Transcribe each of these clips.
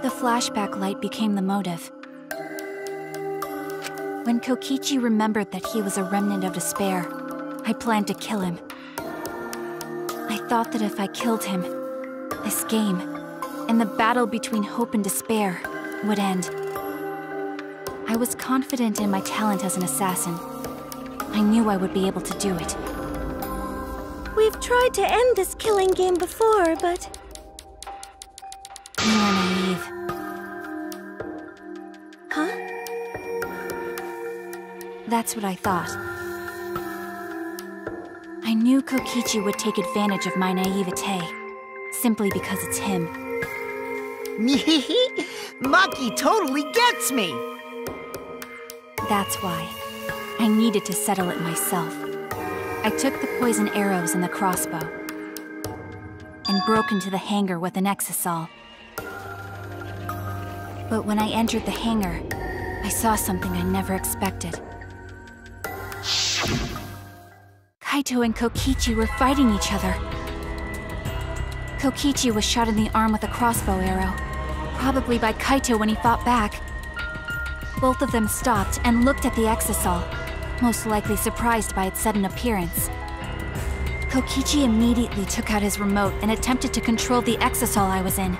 The flashback light became the motive. When Kokichi remembered that he was a remnant of despair, I planned to kill him. I thought that if I killed him, this game, and the battle between hope and despair, would end. I was confident in my talent as an assassin. I knew I would be able to do it. We've tried to end this killing game before, but... You were naive. Huh? That's what I thought. I knew Kokichi would take advantage of my naivete, simply because it's him. Maki totally gets me! That's why. I needed to settle it myself. I took the poison arrows and the crossbow, and broke into the hangar with an exisal. But when I entered the hangar, I saw something I never expected. Kaito and Kokichi were fighting each other. Kokichi was shot in the arm with a crossbow arrow, probably by Kaito when he fought back. Both of them stopped and looked at the exisal, most likely surprised by its sudden appearance. Kokichi immediately took out his remote and attempted to control the exisal I was in.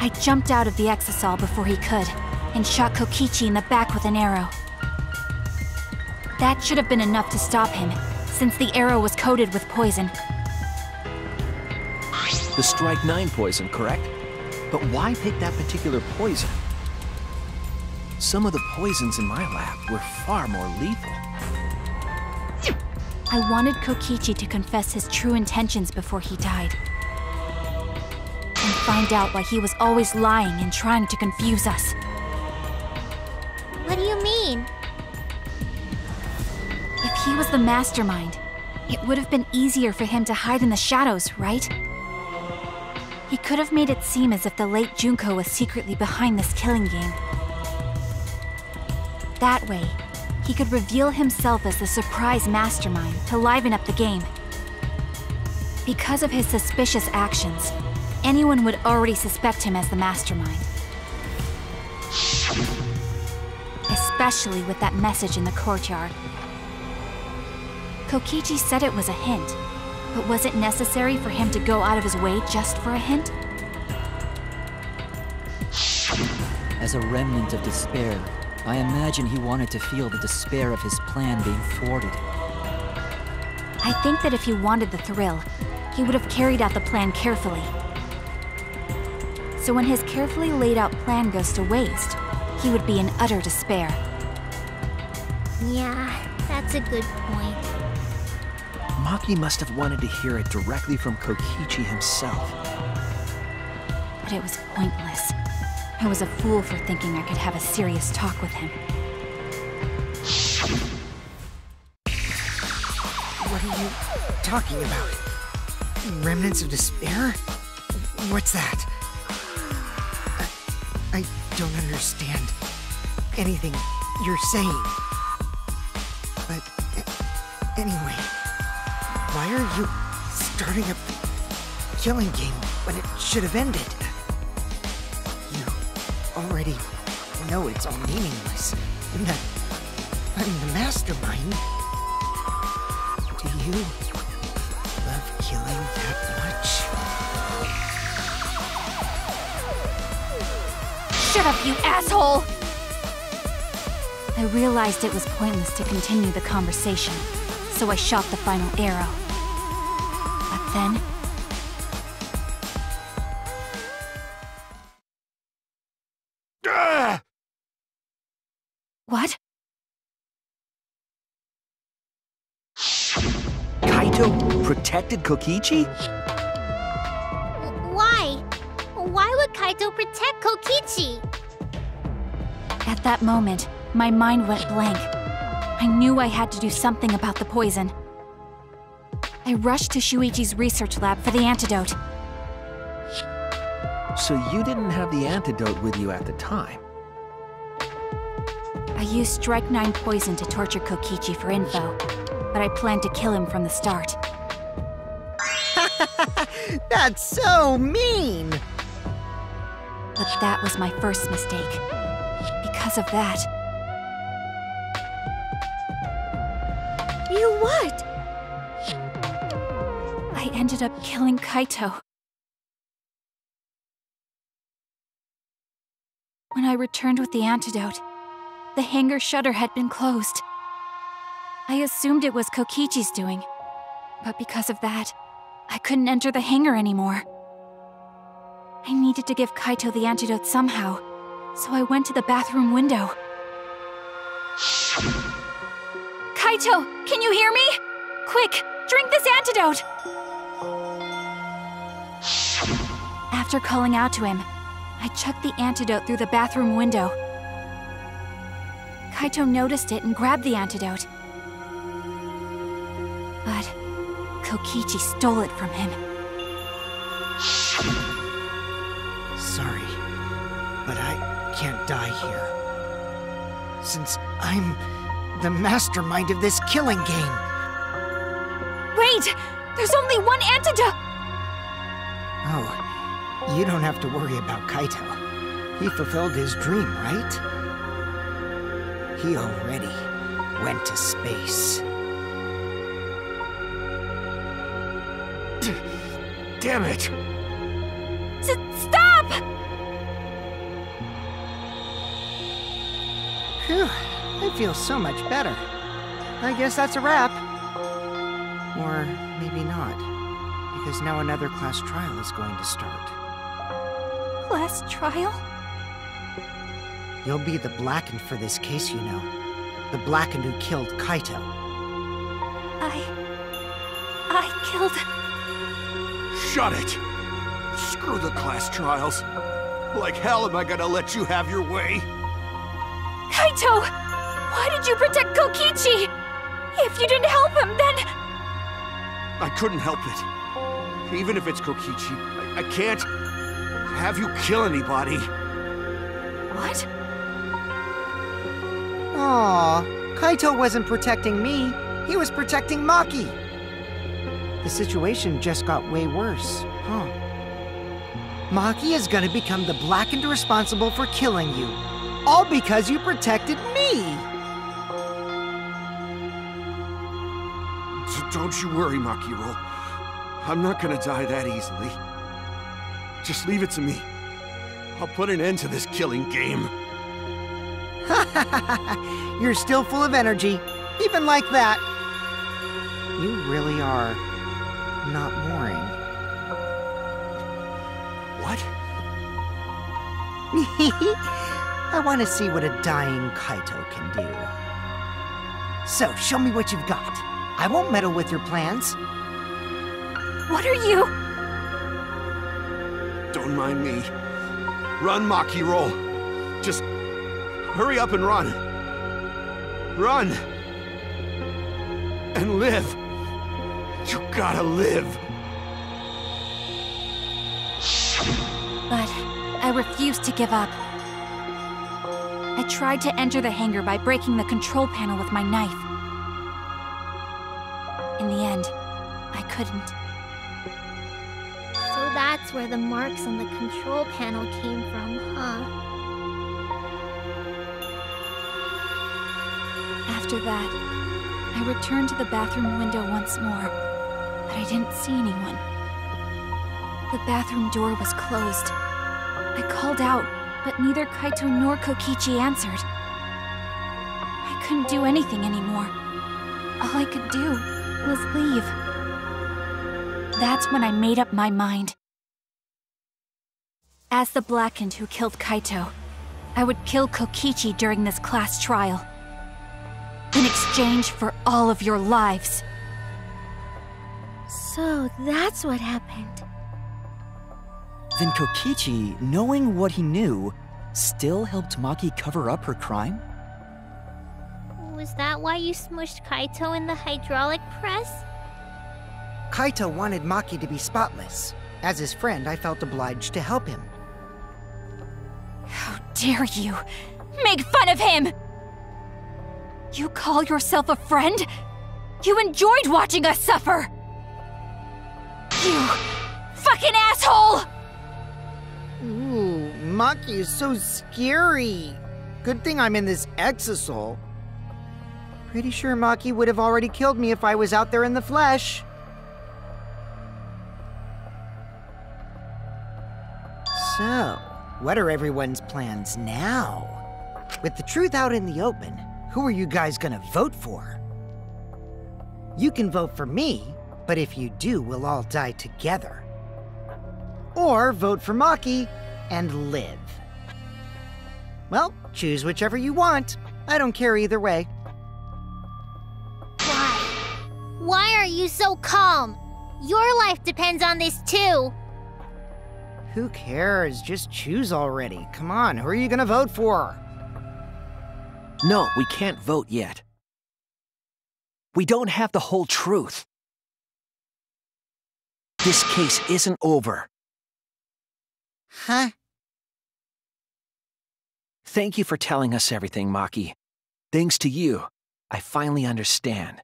I jumped out of the exisal before he could, and shot Kokichi in the back with an arrow. That should have been enough to stop him, since the arrow was coated with poison. The Strike 9 poison, correct? But why pick that particular poison? Some of the poisons in my lab were far more lethal. I wanted Kokichi to confess his true intentions before he died. And find out why he was always lying and trying to confuse us. What do you mean? If he was the mastermind, it would have been easier for him to hide in the shadows, right? He could have made it seem as if the late Junko was secretly behind this killing game. That way, he could reveal himself as the surprise mastermind to liven up the game. Because of his suspicious actions, anyone would already suspect him as the mastermind. Especially with that message in the courtyard. Kokichi said it was a hint, but was it necessary for him to go out of his way just for a hint? As a remnant of despair, I imagine he wanted to feel the despair of his plan being thwarted. I think that if he wanted the thrill, he would have carried out the plan carefully. So when his carefully laid out plan goes to waste, he would be in utter despair. Yeah, that's a good point. Maki must have wanted to hear it directly from Kokichi himself. But it was pointless. I was a fool for thinking I could have a serious talk with him. What are you talking about? Remnants of Despair? What's that? I don't understand anything you're saying. But anyway, why are you starting a killing game when it should have ended? You already know it's all meaningless, and that I'm the mastermind. Do you love killing that much? Shut up, you asshole! I realized it was pointless to continue the conversation, so I shot the final arrow. But then... What? Kaito protected Kokichi? Why? Why would Kaito protect Kokichi? At that moment, my mind went blank. I knew I had to do something about the poison. I rushed to Shuichi's research lab for the antidote. So you didn't have the antidote with you at the time? I used Strike 9 poison to torture Kokichi for info, but I planned to kill him from the start. That's so mean! But that was my first mistake. Because of that, You what? I ended up killing Kaito. When I returned with the antidote, the hangar shutter had been closed. I assumed it was Kokichi's doing, but because of that, I couldn't enter the hangar anymore. I needed to give Kaito the antidote somehow, so I went to the bathroom window. Kaito, can you hear me? Quick, drink this antidote! After calling out to him, I chucked the antidote through the bathroom window. Kaito noticed it and grabbed the antidote. But Kokichi stole it from him. Sorry, but I can't die here. Since I'm the mastermind of this killing game. Wait! There's only one antidote! Oh, you don't have to worry about Kaito. He fulfilled his dream, right? He already went to space. Damn it! Stop! Phew, I feel so much better. I guess that's a wrap. Or maybe not, because now another class trial is going to start. Class trial? You'll be the Blackened for this case, you know. The Blackened who killed Kaito. I killed... Shut it! Screw the class trials. Like hell am I gonna let you have your way? Kaito! Why did you protect Kokichi? If you didn't help him, then... I couldn't help it. Even if it's Kokichi, I can't have you kill anybody. What? Aw, Kaito wasn't protecting me. He was protecting Maki. The situation just got way worse, huh? Maki is gonna become the Blackened responsible for killing you. All because you protected me! Don't you worry, Maki. I'm not gonna die that easily. Just leave it to me. I'll put an end to this killing game. You're still full of energy, even like that. You really are not boring. What? I want to see what a dying Kaito can do. So, show me what you've got. I won't meddle with your plans. What are you... Don't mind me. Run, Maki, roll. Just hurry up and run. Run! And live. You gotta live. But I refused to give up. I tried to enter the hangar by breaking the control panel with my knife. In the end, I couldn't. So that's where the marks on the control panel came from, huh? After that, I returned to the bathroom window once more, but I didn't see anyone. The bathroom door was closed. I called out, but neither Kaito nor Kokichi answered. I couldn't do anything anymore. All I could do was leave. That's when I made up my mind. As the Blackened who killed Kaito, I would kill Kokichi during this class trial. In exchange for all of your lives. So that's what happened. Then Kokichi, knowing what he knew, still helped Maki cover up her crime? Was that why you smushed Kaito in the hydraulic press? Kaito wanted Maki to be spotless. As his friend, I felt obliged to help him. How dare you make fun of him! You call yourself a friend? You enjoyed watching us suffer! You fucking asshole! Ooh, Maki is so scary. Good thing I'm in this exisal. Pretty sure Maki would have already killed me if I was out there in the flesh. So, what are everyone's plans now? With the truth out in the open, who are you guys gonna vote for? You can vote for me, but if you do, we'll all die together. Or vote for Maki and live. Well, choose whichever you want. I don't care either way. Why? Why are you so calm? Your life depends on this too. Who cares? Just choose already. Come on, who are you gonna vote for? No, we can't vote yet. We don't have the whole truth. This case isn't over. Huh? Thank you for telling us everything, Maki. Thanks to you, I finally understand.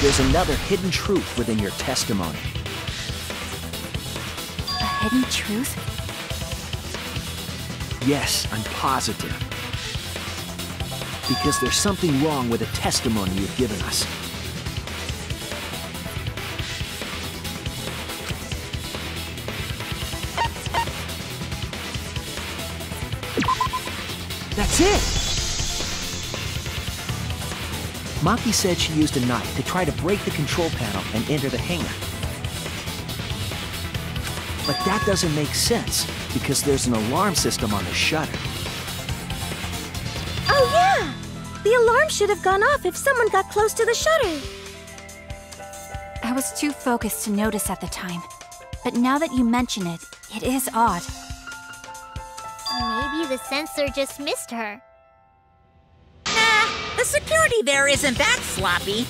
There's another hidden truth within your testimony. A hidden truth? Yes, I'm positive. Because there's something wrong with the testimony you've given us. That's it! Maki said she used a knife to try to break the control panel and enter the hangar. But that doesn't make sense, because there's an alarm system on the shutter. Oh yeah! The alarm should have gone off if someone got close to the shutter. I was too focused to notice at the time. But now that you mention it, it is odd. Maybe the sensor just missed her. The security there isn't that sloppy.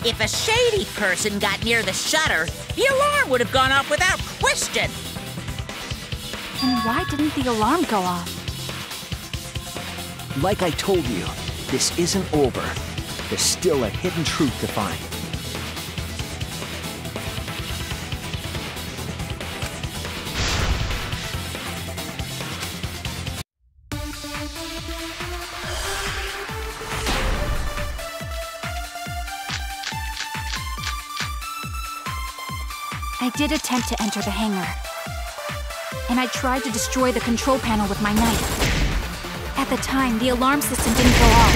If a shady person got near the shutter, the alarm would have gone off without question. And why didn't the alarm go off? Like I told you, this isn't over. There's still a hidden truth to find. I did attempt to enter the hangar. And I tried to destroy the control panel with my knife. At the time, the alarm system didn't go off.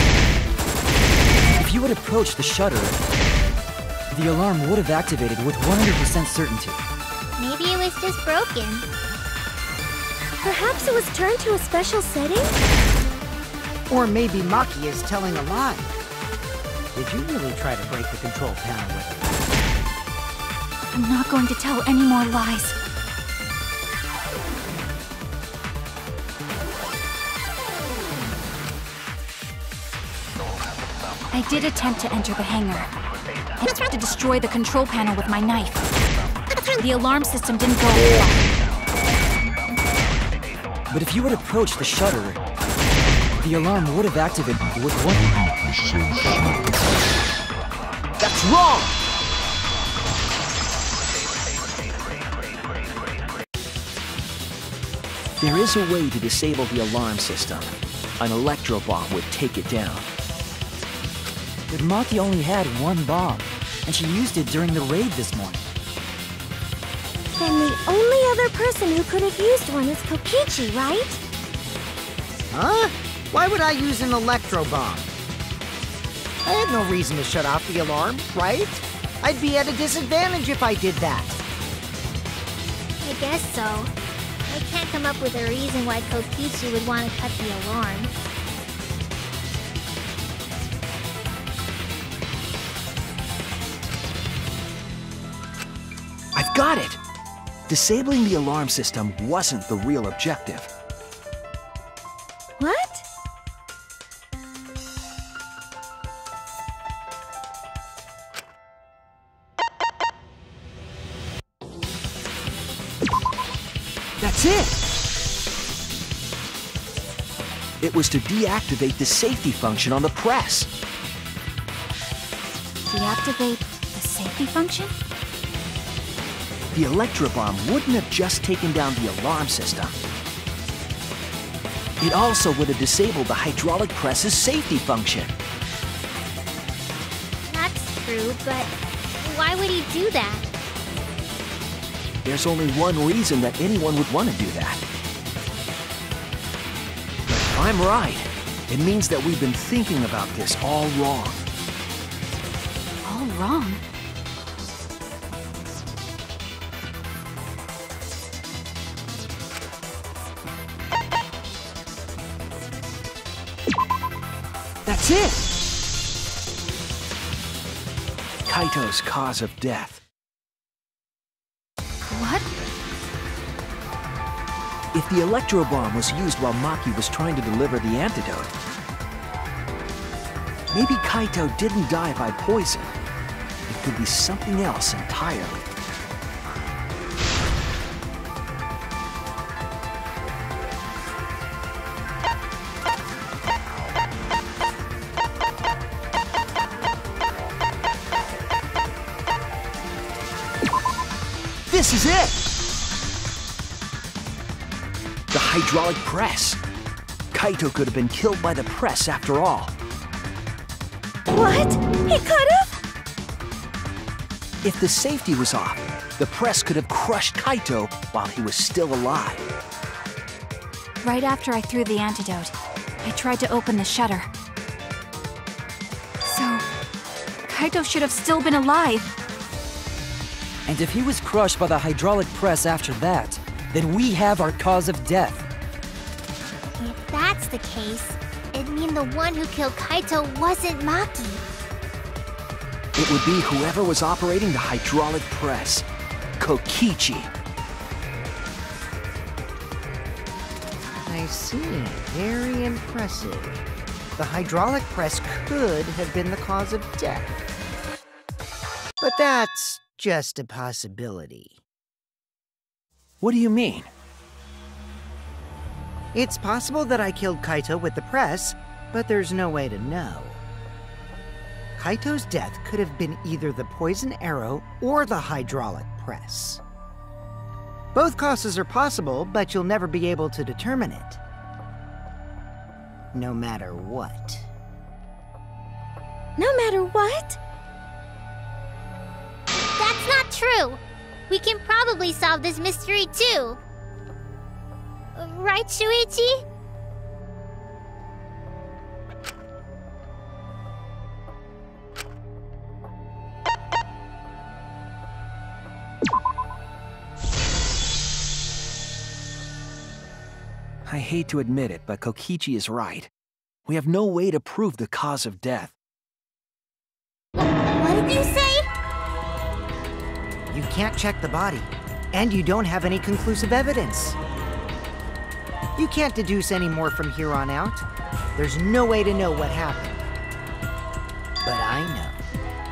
If you had approached the shutter, the alarm would have activated with 100% certainty. Maybe it was just broken. Perhaps it was turned to a special setting? Or maybe Maki is telling a lie. Did you really try to break the control panel with her? I'm not going to tell any more lies. I did attempt to enter the hangar. I tried to destroy the control panel with my knife. The alarm system didn't go off. But if you had approached the shutter, the alarm would have activated with 100%. That's wrong! There is a way to disable the alarm system. An electro bomb would take it down. But Maki only had one bomb, and she used it during the raid this morning. Then the only other person who could have used one is Kokichi, right? Huh? Why would I use an electro bomb? I had no reason to shut off the alarm, right? I'd be at a disadvantage if I did that. I guess so. I can't come up with a reason why Kokichi would want to cut the alarm. I've got it! Disabling the alarm system wasn't the real objective. What? That's it! It was to deactivate the safety function on the press. Deactivate the safety function? the Electro Bomb wouldn't have just taken down the alarm system. It also would have disabled the hydraulic press's safety function. That's true, but why would he do that? There's only one reason that anyone would want to do that. If I'm right, it means that we've been thinking about this all wrong. All wrong? That's it! Kaito's cause of death. What? If the Electro Bomb was used while Maki was trying to deliver the antidote, maybe Kaito didn't die by poison. It could be something else entirely. This is it! The hydraulic press. Kaito could have been killed by the press after all. What? He could have? If the safety was off, the press could have crushed Kaito while he was still alive. Right after I threw the antidote, I tried to open the shutter. So, Kaito should have still been alive. And if he was crushed by the hydraulic press after that, then we have our cause of death. If that's the case, it'd mean the one who killed Kaito wasn't Maki. It would be whoever was operating the hydraulic press, Kokichi. I see. Very impressive. The hydraulic press could have been the cause of death. But that's just a possibility. What do you mean? It's possible that I killed Kaito with the press, but there's no way to know. Kaito's death could have been either the poison arrow or the hydraulic press. Both causes are possible, but you'll never be able to determine it. No matter what. No matter what? That's not true. We can probably solve this mystery too. Right, Shuichi? I hate to admit it, but Kokichi is right. We have no way to prove the cause of death. What did you say? You can't check the body, and you don't have any conclusive evidence. You can't deduce any more from here on out. There's no way to know what happened. But I know,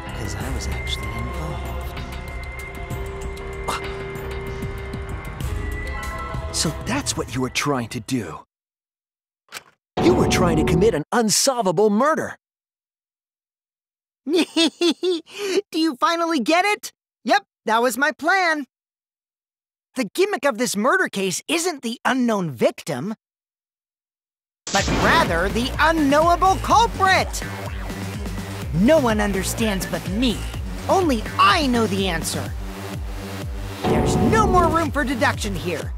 because I was actually involved. So that's what you were trying to do. You were trying to commit an unsolvable murder. Do you finally get it? Yep, that was my plan. The gimmick of this murder case isn't the unknown victim, but rather the unknowable culprit. No one understands but me. Only I know the answer. There's no more room for deduction here.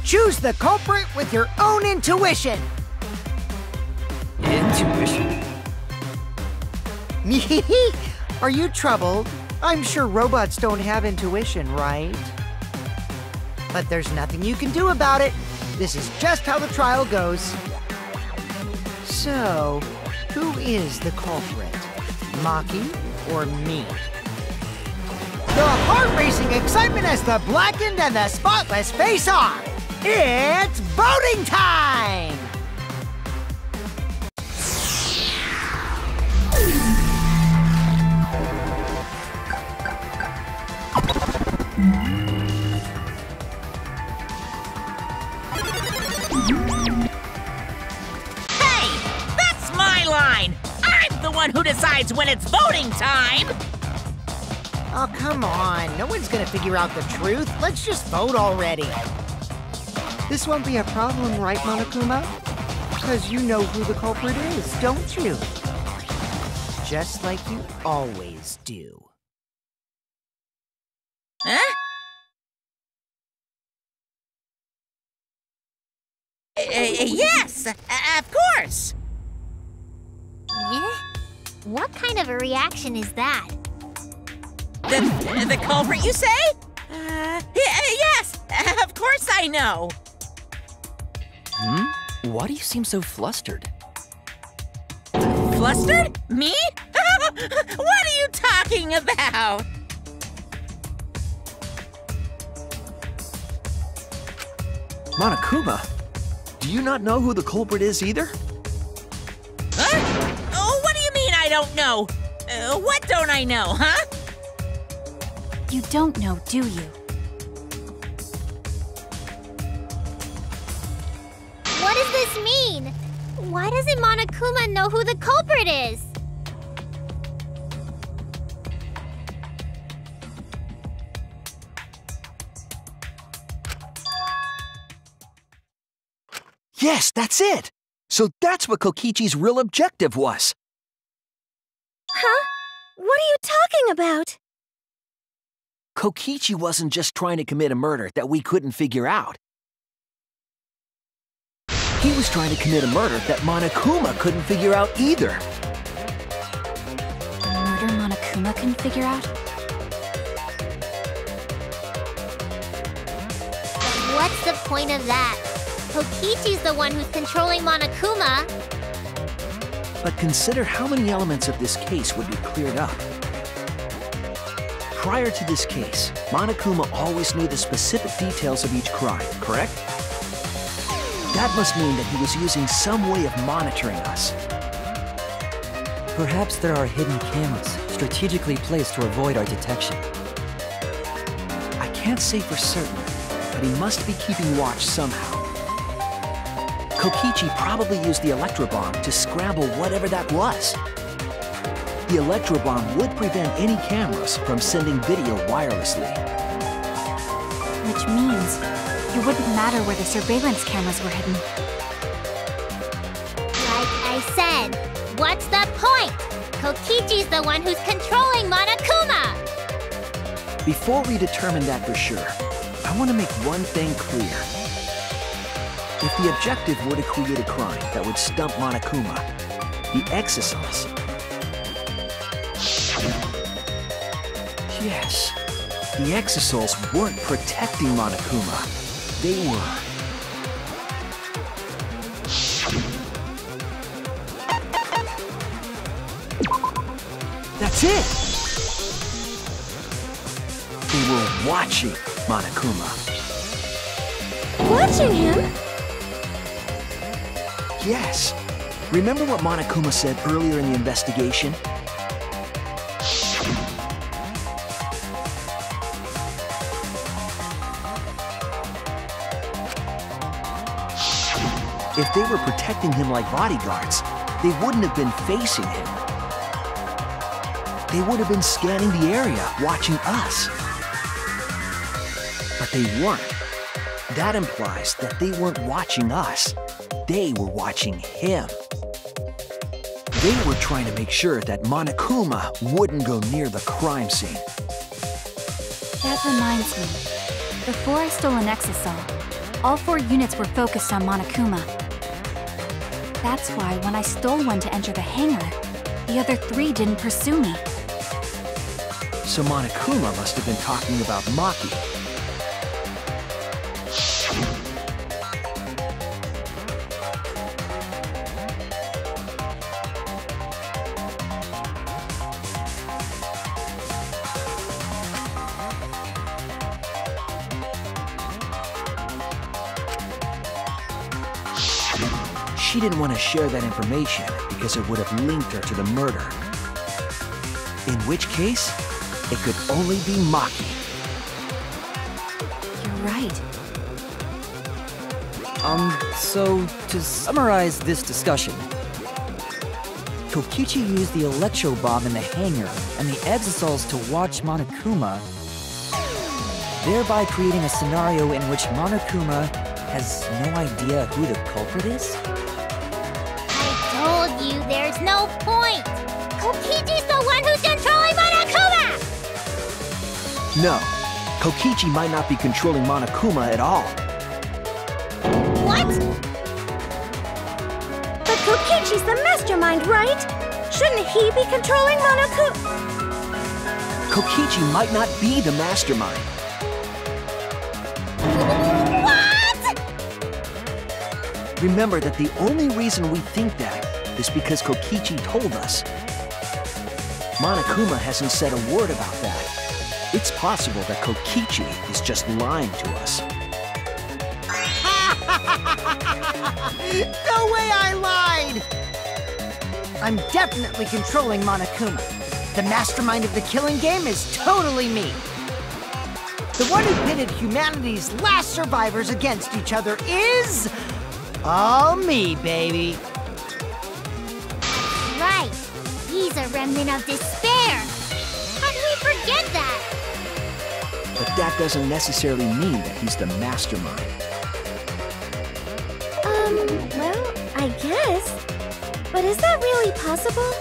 Choose the culprit with your own intuition. Intuition? Are you troubled? I'm sure robots don't have intuition, right? But there's nothing you can do about it. This is just how the trial goes. So, who is the culprit? Maki or me? The heart-racing excitement as the blackened and the spotless face off. It's voting time! Line. I'm the one who decides when it's voting time! Oh, come on. No one's gonna figure out the truth. Let's just vote already. This won't be a problem, right, Monokuma? Because you know who the culprit is, don't you? Just like you always do. Huh? Yes, of course. Yeah? What kind of a reaction is that? The culprit, you say? Yes, of course I know. Why do you seem so flustered? Flustered? Me? What are you talking about? Monokuma, do you not know who the culprit is either? Huh? Oh, what do you mean I don't know? What don't I know, huh? You don't know, do you? What does this mean? Why doesn't Monokuma know who the culprit is? Yes, that's it! So that's what Kokichi's real objective was. Huh? What are you talking about? Kokichi wasn't just trying to commit a murder that we couldn't figure out. He was trying to commit a murder that Monokuma couldn't figure out either. A murder Monokuma couldn't figure out? But what's the point of that? Kokichi's the one who's controlling Monokuma. But consider how many elements of this case would be cleared up. Prior to this case, Monokuma always knew the specific details of each crime, correct? That must mean that he was using some way of monitoring us. Perhaps there are hidden cameras strategically placed to avoid our detection. I can't say for certain, but he must be keeping watch somehow. Kokichi probably used the electro bomb to scramble whatever that was. The electro bomb would prevent any cameras from sending video wirelessly. Which means it wouldn't matter where the surveillance cameras were hidden. Like I said, what's the point? Kokichi's the one who's controlling Monokuma! Before we determine that for sure, I want to make one thing clear. If the objective were to create a crime that would stump Monokuma, the exosomes... Yes, the exosols weren't protecting Monokuma. They were... That's it! They were watching Monokuma. Watching him? Yes. Remember what Monokuma said earlier in the investigation? If they were protecting him like bodyguards, they wouldn't have been facing him. They would have been scanning the area, watching us. But they weren't. That implies that they weren't watching us. They were watching him. They were trying to make sure that Monokuma wouldn't go near the crime scene. That reminds me. Before I stole an exosol, all 4 units were focused on Monokuma. That's why when I stole one to enter the hangar, the other 3 didn't pursue me. So Monokuma must have been talking about Maki. She didn't want to share that information because it would have linked her to the murder. In which case, it could only be Maki. You're right. So to summarize this discussion, Kokichi used the electro bomb in the hangar and the exosols to watch Monokuma, thereby creating a scenario in which Monokuma has no idea who the culprit is? I told you there's no point! Kokichi's the one who's controlling Monokuma! No, Kokichi might not be controlling Monokuma at all. What? But Kokichi's the mastermind, right? Shouldn't he be controlling Monokuma? Kokichi might not be the mastermind. What? Remember that the only reason we think that is because Kokichi told us. Monokuma hasn't said a word about that. It's possible that Kokichi is just lying to us. No way I lied! I'm definitely controlling Monokuma. The mastermind of the killing game is totally me. The one who pitted humanity's last survivors against each other is... all me, baby. Right. He's a remnant of despair. How did we forget that? But that doesn't necessarily mean that he's the mastermind. Well, I guess. But is that really possible?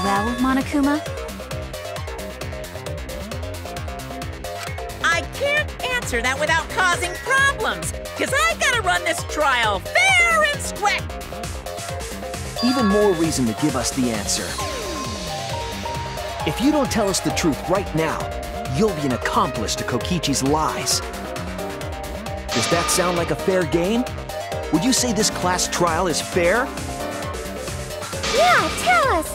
Well, Monokuma? I can't answer that without causing problems, because I gotta run this trial fair and square. Even more reason to give us the answer. If you don't tell us the truth right now, you'll be an accomplice to Kokichi's lies. Does that sound like a fair game? Would you say this class trial is fair? Yeah, tell us!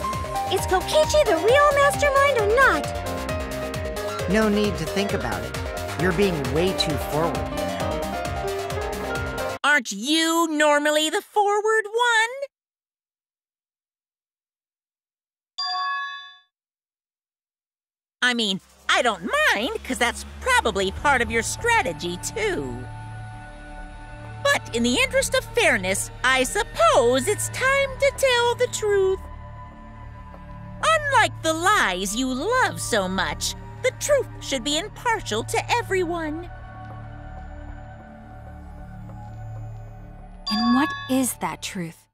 Is Kokichi the real mastermind or not? No need to think about it. You're being way too forward, you know. Aren't you normally the forward one? I mean, I don't mind, because that's probably part of your strategy, too. But in the interest of fairness, I suppose it's time to tell the truth. Unlike the lies you love so much, the truth should be impartial to everyone. And what is that truth?